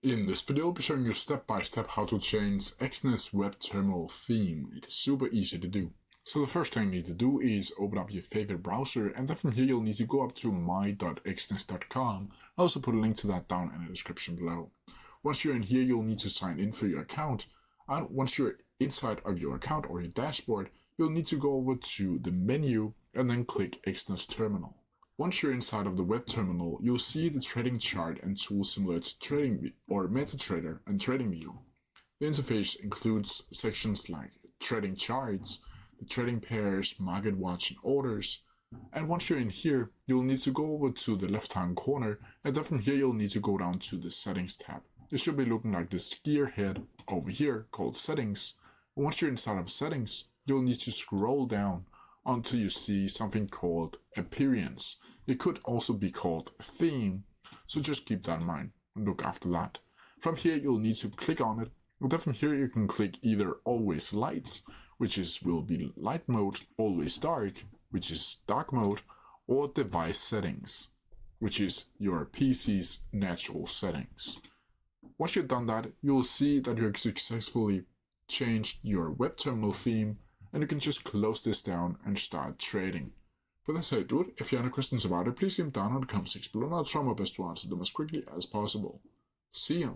In this video, I'll be showing you step by step how to change Exness web terminal theme. It is super easy to do. So the first thing you need to do is open up your favorite browser, and then from here you'll need to go up to my.exness.com. I'll also put a link to that down in the description below. Once you're in here, you'll need to sign in for your account. And once you're inside of your account or your dashboard, you'll need to go over to the menu and then click Exness Terminal. Once you're inside of the web terminal, you'll see the trading chart and tools similar to TradingView or MetaTrader and TradingView. The interface includes sections like trading charts, the trading pairs, market watch, and orders. And once you're in here, you'll need to go over to the left-hand corner, and then from here you'll need to go down to the settings tab. It should be looking like this gear head over here called settings. And once you're inside of settings, you'll need to scroll down until you see something called appearance. It could also be called theme, so just keep that in mind and look after that. From here you'll need to click on it, and then from here you can click either always lights, which will be light mode, always dark, which is dark mode, or device settings, which is your PC's natural settings. Once you've done that, you'll see that you've successfully changed your web terminal theme, and you can just close this down and start trading. But that's how you do it. If you have any questions about it, please leave them down in the comment section below, and I'll try my best to answer them as quickly as possible. See ya!